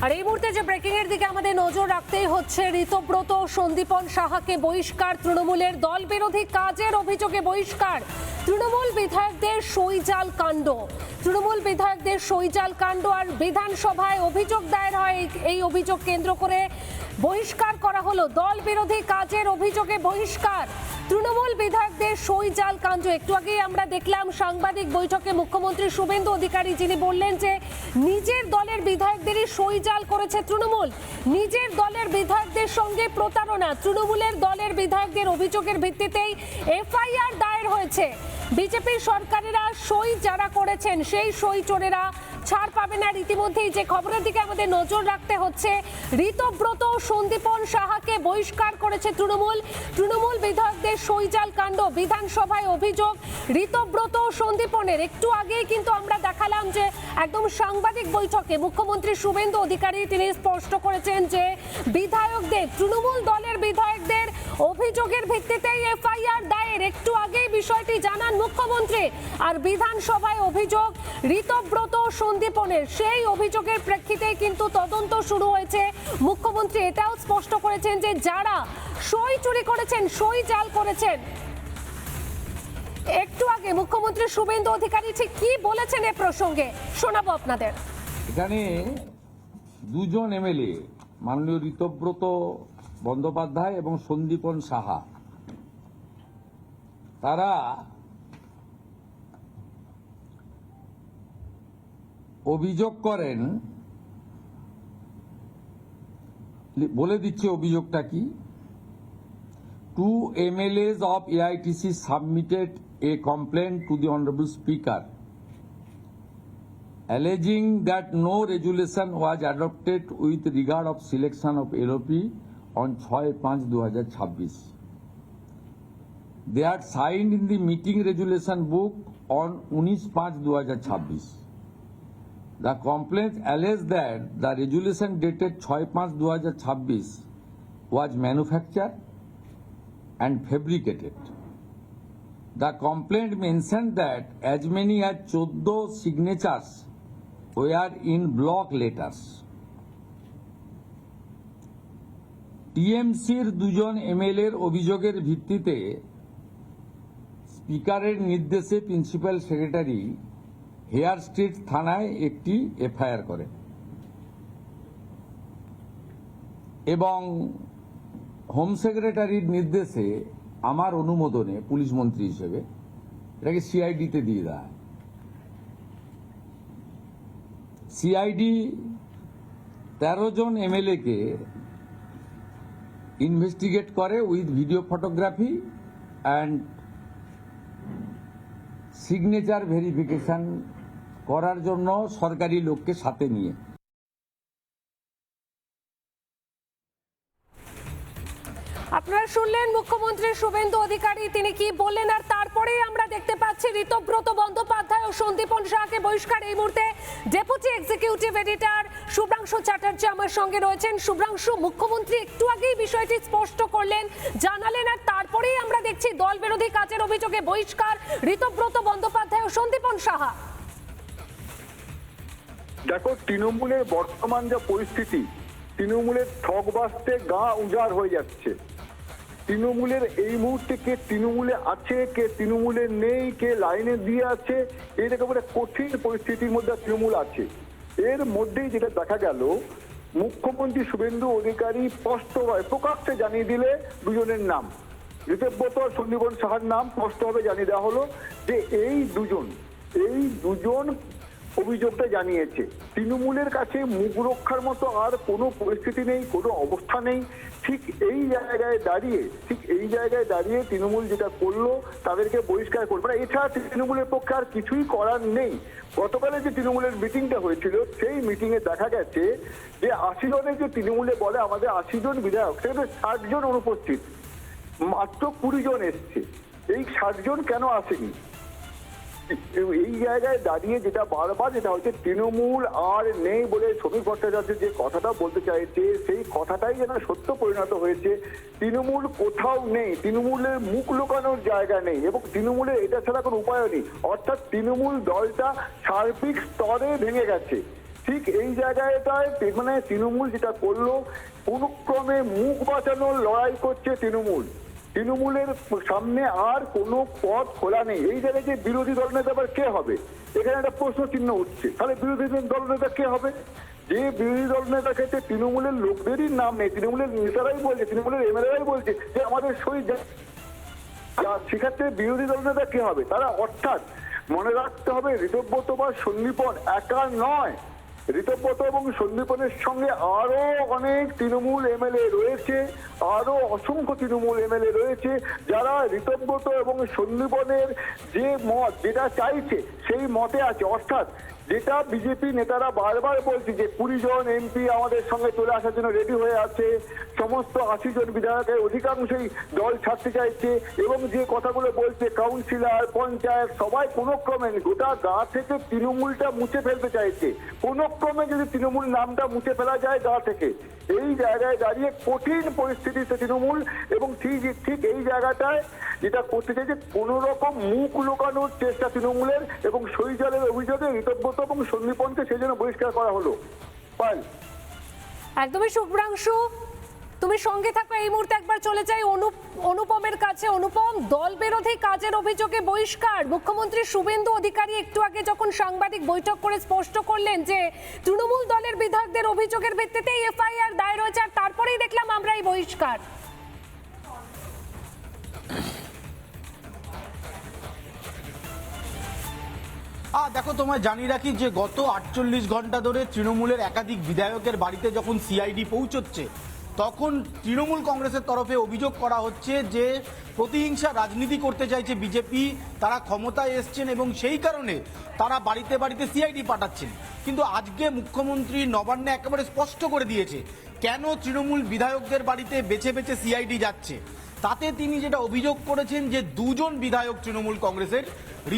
আর এই মুহূর্তে যে ব্রেকিং এর দিকে আমাদের নজর রাখতেই হচ্ছে, ঋতব্রত সন্দীপন সাহাকে বহিষ্কার, তৃণমূলের দল বিরোধী কাজের অভিযোগে বহিষ্কার, তৃণমূল বিধায়কদের সইজাল কাণ্ড, তৃণমূল বিধায়কদের সইজাল কাণ্ড আর বিধানসভায় অভিযোগ দায়ের হয়। এই অভিযোগ কেন্দ্র করে বহিষ্কার করা হলো, দল বিরোধী কাজের অভিযোগে বহিষ্কার, তৃণমূল বিধায়কদের সইজাল কাণ্ড। একটু আগেই আমরা দেখলাম সাংবাদিক বৈঠকে মুখ্যমন্ত্রী শুভেন্দু অধিকারী, যিনি বললেন যে নিজের দলের বিধায়কদেরই সইজাল করেছে তৃণমূল, নিজের দলের বিধায়কদের সঙ্গে প্রতারণা, তৃণমূলের দলের বিধায়কদের অভিযোগের ভিত্তিতেই এফআইআর দায়ের হয়েছে। বিজেপি সরকারেরা সই যারা করেছেন সেই সই চোরেরা ছাড় পাবে না। ইতিমধ্যেই যে খবরের দিকে আমাদের নজর রাখতে হচ্ছে, ঋতব্রত সন্দীপন সাহাকে বহিষ্কার করেছে তৃণমূল বিধায়কদের সইজাল কাণ্ড, বিধানসভায় অভিযোগ ঋতব্রত সন্দীপনের। একটু আগেই কিন্তু আমরা দেখালাম যে একদম সাংবাদিক বৈঠকে মুখ্যমন্ত্রী শুভেন্দু অধিকারী তিনি স্পষ্ট করেছেন যে বিধায়কদের, তৃণমূল দলের বিধায়কদের অভিযোগের ভিত্তিতেই এফআইআর দায়ের। একটু আগেই বিষয়টি জানান মুখ্যমন্ত্রী। আর বিধানসভায় অভিযোগ ঋতব্রত সন্দীপনের, সেই অভিযোগের প্রেক্ষিতেই কিন্তু তদন্ত শুরু হয়েছে। মুখ্যমন্ত্রী এটাও স্পষ্ট করেছেন যে যারা সই চুরি করেছেন, সই জাল করেছেন। একটু আগে মুখ্যমন্ত্রী শুভেন্দু অধিকারী ঠিক কি বলেছেন এ প্রসঙ্গে শোনাবো আপনাদের। এখানে দুজন এমএলএ, মাননীয় ঋতব্রত বন্দ্যোপাধ্যায় এবং সন্দীপন সাহা, তারা অভিযোগ করেন, বলে দিচ্ছে অভিযোগটা কি। 2 MLAs of AITC submitted a complaint to the Honorable Speaker alleging that no resolution was adopted with regard of selection of LOP on 6/5/2026. They had signed in the meeting resolution book on 19/5/2026. The complaint alleged that the resolution dated 6/5/2026 was manufactured and fabricated. The complaint mentioned that as many as 14 signatures were in block letters. টিএমসির দুজন এমএলএর অভিযোগের ভিত্তিতে স্পিকারের নির্দেশে principal secretary hair street থানায় একটি FIR করেন এবং হোম সেক্রেটারির নির্দেশে আমার অনুমোদনে পুলিশ মন্ত্রী হিসেবে এটাকে সিআইডিতে দিয়ে দেয়। সিআইডি 13 জন এমএলএ কে ইনভেস্টিগেট করে with video photography and signature verification করার জন্য সরকারি লোককে সাথে নিয়ে। আপনারা শুনলেন মুখ্যমন্ত্রী শুভেন্দু অধিকারী তিনি কি বললেন। আর তারপরেই আমরা দেখতে পাচ্ছি ঋতব্রত বন্দ্যোপাধ্যায় ও সন্দীপন সাহাকে বহিষ্কার। এই মুহূর্তে deputy executive editor Subhrangshu Chatterjee আমার সঙ্গে রয়েছেন। শুভ্রাংশু, মুখ্যমন্ত্রী একটু আগেই বিষয়টি স্পষ্ট করলেন, জানালেন, আর তারপরেই আমরা দেখছি দল বিরোধী কাজের অভিযোগে বহিষ্কার ঋতব্রত বন্দ্যোপাধ্যায় ও সন্দীপন সাহা। দেখো, তৃণমূলের বর্তমান যা পরিস্থিতি, তৃণমূলের ঠক বাসতে গা উজাড় হয়ে যাচ্ছে। তৃণমূলের এই মুহূর্তে কে তৃণমূলে আছে, কে তৃণমূলে নেই, কে লাইনে দিয়ে আছে, এইরকম একটা কঠিন পরিস্থিতির মধ্যে তৃণমূল আছে। এর মধ্যেই যেটা দেখা গেল, মুখ্যমন্ত্রী শুভেন্দু অধিকারী স্পষ্টভাবে প্রকাশ্যে জানিয়ে দিলে দুজনের নাম, ঋতব্রত আর সন্দীপন সাহার নাম স্পষ্টভাবে জানিয়ে দেওয়া হলো যে এই দুজন অভিযোগটা জানিয়েছে। তৃণমূলের কাছে মুখ রক্ষার মতো আর কোনো পরিস্থিতি নেই, কোনো অবস্থা নেই। ঠিক এই জায়গায় দাঁড়িয়ে তৃণমূল যেটা করলো, তাদেরকে বহিষ্কার করবে না, এছাড়া তৃণমূলের পক্ষে আর কিছুই করার নেই। গতকালে যে তৃণমূলের মিটিংটা হয়েছিল, সেই মিটিংয়ে দেখা গেছে যে 80 জনের যে তৃণমূলে বলে আমাদের 80 জন বিধায়ক, সেখানে 60 জন অনুপস্থিত, মাত্র 20 জন এসছে। এই 60 জন কেন আসেনি? এই জায়গায় দাঁড়িয়ে যেটা বারবার যেটা হচ্ছে, তৃণমূল আর নেই বলে শ্রমিক ভট্টাচার্য যে কথাটা বলতে চাইছে, সেই কথাটাই যেন সত্য পরিণত হয়েছে। তৃণমূল কোথাও নেই, তৃণমূলের মুখ লুকানোর জায়গা নেই এবং তৃণমূলের এটা ছাড়া কোনো উপায় নেই। অর্থাৎ তৃণমূল দলটা সার্বিক স্তরে ভেঙে গেছে। ঠিক এই জায়গাটায় মানে তৃণমূল যেটা করলো, কোনক্রমে মুখ বাঁচানোর লড়াই করছে তৃণমূলের সামনে আর কোনো পথ খোলা নেই। এই জায়গায় যে বিরোধী দলনেতা আবার কে হবে, এখানে একটা প্রশ্ন চিহ্ন উঠছে। তাহলে বিরোধী দলনেতা কে হবে? যে বিরোধী দলনেতা ক্ষেত্রে তৃণমূলের লোকদেরই নাম নেই, তৃণমূলের নেতারাই বলছে, তৃণমূলের এমএলএরাই বলছে যে আমাদের সই সেক্ষেত্রে বিরোধী দলনেতা কে হবে? তারা অর্থাৎ মনে রাখতে হবে ঋতব্রত বা সন্দীপন একা নয়, ঋতব্রত এবং সন্দীপনের সঙ্গে আরো অনেক তৃণমূল এমএলএ রয়েছে, আরো অসংখ্য তৃণমূল এমএলএ রয়েছে যারা ঋতব্রত এবং সন্দীপনের যে মত যেটা চাইছে সেই মতে আছে। অর্থাৎ যেটা বিজেপি নেতারা বারবার বলছে যে 20 জন এমপি আমাদের সঙ্গে চলে আসার জন্য রেডি হয়ে আছে, সমস্ত 80 জন বিধায়কের অধিকাংশই দল ছাড়তে চাইছে, এবং যে কথাগুলো বলছে কাউন্সিলর পঞ্চায়েত সবাই কোনো ক্রমে গোটা গা থেকে তৃণমূলটা মুছে ফেলতে চাইছে। কোনো ক্রমে যদি তৃণমূল নামটা মুছে ফেলা যায় গা থেকে, এই জায়গায় দাঁড়িয়ে কঠিন পরিস্থিতিতে তৃণমূল, এবং ঠিক এই জায়গাটায় যেটা করতে চাইছে কোনো রকম মুখ লুকানোর চেষ্টা তৃণমূলের, এবং সইজালের অভিযোগে ঋতব্রত এবং সন্দীপনকে সেই জন্য বহিষ্কার করা হলো। পাল একদমই শুভ্রাংশু, তুমি সঙ্গে থাকো। এই মুহূর্তে একবার চলে যাই অনুপমের কাছে। অনুপম, দল বিরোধী কাজের অভিযোগে বহিষ্কার। মুখ্যমন্ত্রী শুভেন্দু অধিকারী একটু আগে যখন সাংবাদিক বৈঠক করে স্পষ্ট করলেন যে তৃণমূল দলের বিধায়কদের অভিযোগের ভিত্তিতেই এফআইআর দায়ের হয়েছে, আর তারপরেই দেখলাম আমরা এই বহিষ্কার। দেখো, তোমায় জানিয়ে রাখি যে গত 48 ঘন্টা ধরে তৃণমূলের একাধিক বিধায়কের বাড়িতে যখন সিআইডি পৌঁছচ্ছে, তখন তৃণমূল কংগ্রেসের তরফে অভিযোগ করা হচ্ছে যে প্রতিহিংসা রাজনীতি করতে চাইছে বিজেপি, তারা ক্ষমতায় এসছেন এবং সেই কারণে তারা বাড়িতে বাড়িতে সিআইডি পাঠাচ্ছেন। কিন্তু আজকে মুখ্যমন্ত্রী নবান্নে একেবারে স্পষ্ট করে দিয়েছে কেন তৃণমূল বিধায়কদের বাড়িতে বেছে বেছে সিআইডি যাচ্ছে। তাতে তিনি যেটা অভিযোগ করেছেন যে 2 জন বিধায়ক তৃণমূল কংগ্রেসের,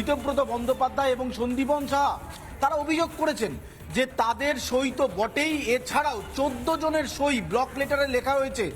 ঋতব্রত বন্দ্যোপাধ্যায় এবং সন্দীপন সাহা, তারা অভিযোগ করেছেন যে তাদের সই তো বটেই, এছাড়াও 14 জনের সই ব্লক লেটারে লেখা হয়েছে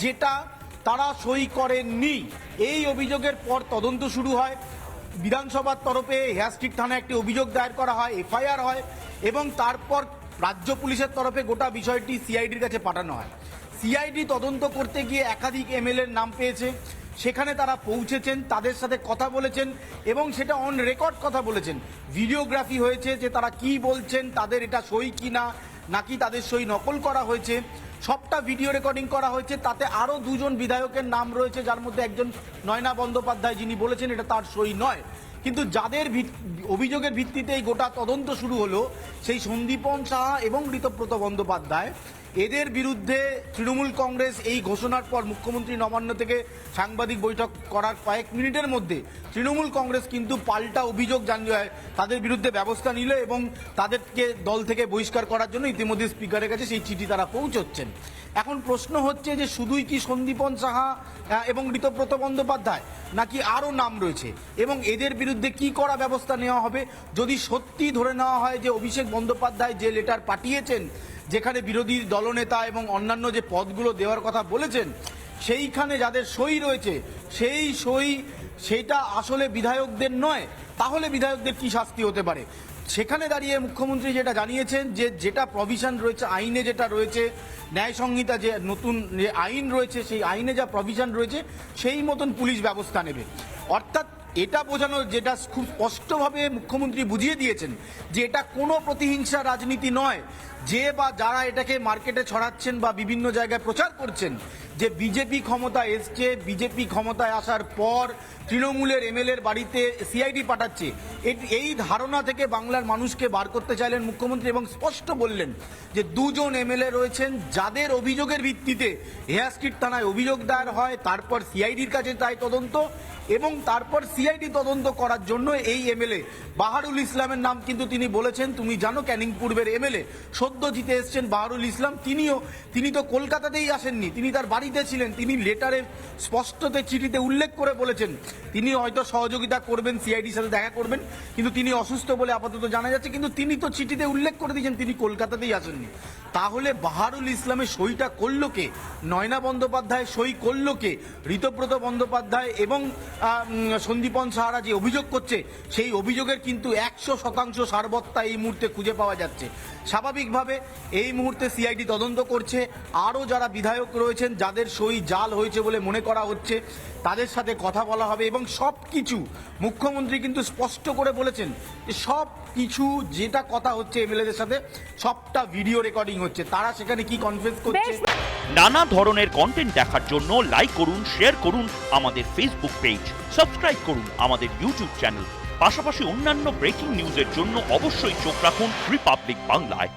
যেটা তারা সই করেননি। এই অভিযোগের পর তদন্ত শুরু হয়, বিধানসভার তরফে হেয়ারস্ট্রিক থানায় একটি অভিযোগ দায়ের করা হয়, এফআইআর হয়, এবং তারপর রাজ্য পুলিশের তরফে গোটা বিষয়টি সিআইডির কাছে পাঠানো হয়। সিআইডি তদন্ত করতে গিয়ে একাধিক এমএলএর নাম পেয়েছে, সেখানে তারা পৌঁছেছেন, তাদের সাথে কথা বলেছেন এবং সেটা অন রেকর্ড কথা বলেছেন। ভিডিওগ্রাফি হয়েছে যে তারা কি বলছেন, তাদের এটা সই কি না, নাকি তাদের সই নকল করা হয়েছে, সবটা ভিডিও রেকর্ডিং করা হয়েছে। তাতে আরও 2 জন বিধায়কের নাম রয়েছে, যার মধ্যে একজন নয়না বন্দ্যোপাধ্যায়, যিনি বলেছেন এটা তার সই নয়। কিন্তু যাদের অভিযোগের ভিত্তিতে এই গোটা তদন্ত শুরু হলো, সেই সন্দীপন সাহা এবং ঋতব্রত বন্দ্যোপাধ্যায়, এদের বিরুদ্ধে তৃণমূল কংগ্রেস এই ঘোষণার পর মুখ্যমন্ত্রী নবান্ন থেকে সাংবাদিক বৈঠক করার কয়েক মিনিটের মধ্যে তৃণমূল কংগ্রেস কিন্তু পাল্টা অভিযোগ জানিয়ে তাদের বিরুদ্ধে ব্যবস্থা নিল এবং তাদেরকে দল থেকে বহিষ্কার করার জন্য ইতিমধ্যে স্পিকারের কাছে সেই চিঠি তারা পৌঁছচ্ছেন। এখন প্রশ্ন হচ্ছে যে শুধুই কি সন্দীপন সাহা এবং ঋতব্রত বন্দ্যোপাধ্যায়, নাকি আরও নাম রয়েছে, এবং এদের বিরুদ্ধে কি করা ব্যবস্থা নেওয়া হবে যদি সত্যি ধরে নেওয়া হয় যে অভিষেক বন্দ্যোপাধ্যায় যে লেটার পাঠিয়েছেন যেখানে বিরোধী দলনেতা এবং অন্যান্য যে পদগুলো দেওয়ার কথা বলেছেন, সেইখানে যাদের সই রয়েছে সেই সই সেটা আসলে বিধায়কদের নয়, তাহলে বিধায়কদের কি শাস্তি হতে পারে? সেখানে দাঁড়িয়ে মুখ্যমন্ত্রী যেটা জানিয়েছেন যে যেটা প্রভিশন রয়েছে আইনে, যেটা রয়েছে ন্যায় সংহিতা, যে নতুন যে আইন রয়েছে সেই আইনে যা প্রভিশন রয়েছে সেই মতন পুলিশ ব্যবস্থা নেবে। অর্থাৎ এটা বোঝানো, যেটা খুব স্পষ্টভাবে মুখ্যমন্ত্রী বুঝিয়ে দিয়েছেন যে এটা কোনো প্রতিহিংসা রাজনীতি নয়। যে বা যারা এটাকে মার্কেটে ছড়াচ্ছেন বা বিভিন্ন জায়গায় প্রচার করছেন যে বিজেপি ক্ষমতায় এসছে, বিজেপি ক্ষমতায় আসার পর তৃণমূলের এমএলএর বাড়িতে সিআইডি পাঠাচ্ছে, এই ধারণা থেকে বাংলার মানুষকে বার করতে চাইলেন মুখ্যমন্ত্রী এবং স্পষ্ট বললেন যে 2 জন এমএলএ রয়েছেন যাদের অভিযোগের ভিত্তিতে হেয়ারস্ট্রিট থানায় অভিযোগ দায়ের হয়, তারপর সিআইডির কাছে তাই তদন্ত, এবং তারপর সিআইডি তদন্ত করার জন্য এই এমএলএ বাহারুল ইসলামের নাম কিন্তু তিনি বলেছেন। তুমি জানো ক্যানিং পূর্বের এমএলএ, সদ্য জিতে এসছেন বাহারুল ইসলাম, তিনি তো কলকাতাতেই আসেননি, তিনি তার বাড়িতে ছিলেন। তিনি লেটারে স্পষ্টতে চিঠিতে উল্লেখ করে বলেছেন তিনি হয়তো সহযোগিতা করবেন, সিআইডির সাথে দেখা করবেন, কিন্তু তিনি অসুস্থ বলে আপাতত জানা যাচ্ছে, কিন্তু তিনি তো চিঠিতে উল্লেখ করে দিয়েছেন তিনি কলকাতাতেই আসেননি। তাহলে বাহারুল ইসলামের সইটা করলো কে? নয়না বন্দ্যোপাধ্যায় সই করলো কে? ঋতব্রত বন্দ্যোপাধ্যায় এবং সন্দীপ সন্দীপন সাহারা যে অভিযোগ করছে সেই অভিযোগের কিন্তু 100% সারবত্তা এই মুহূর্তে খুঁজে পাওয়া যাচ্ছে। স্বাভাবিকভাবে এই মুহূর্তে সিআইডি তদন্ত করছে, আরও যারা বিধায়ক রয়েছেন যাদের সই জাল হয়েছে বলে মনে করা হচ্ছে তাদের সাথে কথা বলা হবে এবং সব কিছু মুখ্যমন্ত্রী কিন্তু স্পষ্ট করে বলেছেন যে সব কিছু যেটা কথা হচ্ছে এমএলএদের সাথে সবটা ভিডিও রেকর্ডিং হচ্ছে, তারা সেখানে কি কনফেস করছে। নানা ধরনের কন্টেন্ট দেখার জন্য লাইক করুন, শেয়ার করুন আমাদের ফেসবুক পেজ, সাবস্ক্রাইব করুন আমাদের ইউটিউব চ্যানেল। পাশাপাশি অন্যান্য ব্রেকিং নিউজের জন্য অবশ্যই চোখ রাখুন রিপাবলিক বাংলায়।